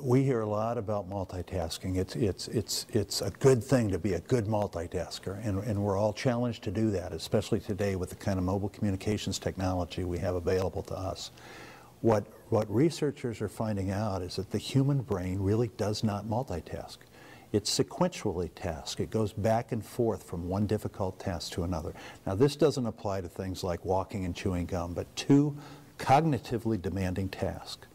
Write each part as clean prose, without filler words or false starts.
We hear a lot about multitasking. It's a good thing to be a good multitasker, and we're all challenged to do that, especially today with the kind of mobile communications technology we have available to us. What researchers are finding out is that the human brain really does not multitask. It sequentially tasks. It goes back and forth from one difficult task to another. Now, this doesn't apply to things like walking and chewing gum, but two cognitively demanding tasks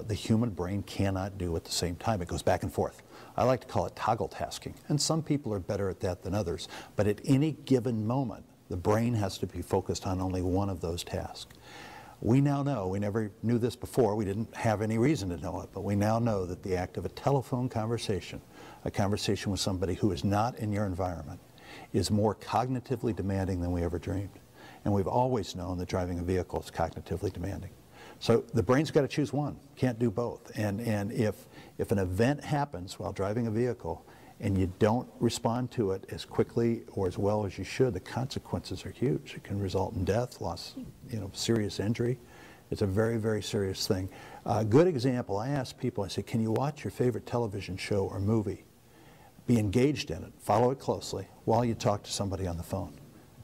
the human brain cannot do at the same time. It goes back and forth. I like to call it toggle tasking, and some people are better at that than others, but at any given moment, the brain has to be focused on only one of those tasks. We now know, we never knew this before, we didn't have any reason to know it, but we now know that the act of a telephone conversation, a conversation with somebody who is not in your environment, is more cognitively demanding than we ever dreamed. And we've always known that driving a vehicle is cognitively demanding. So the brain's got to choose one, can't do both. And if an event happens while driving a vehicle and you don't respond to it as quickly or as well as you should, the consequences are huge. It can result in death, loss, serious injury. It's a very, very serious thing. A good example, I ask people, I say, can you watch your favorite television show or movie? Be engaged in it, follow it closely while you talk to somebody on the phone.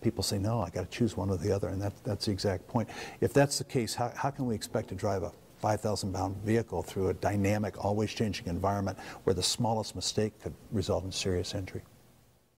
People say, no, I got to choose one or the other, and that's the exact point. If that's the case, how can we expect to drive a 5,000-pound vehicle through a dynamic, always changing environment where the smallest mistake could result in serious injury?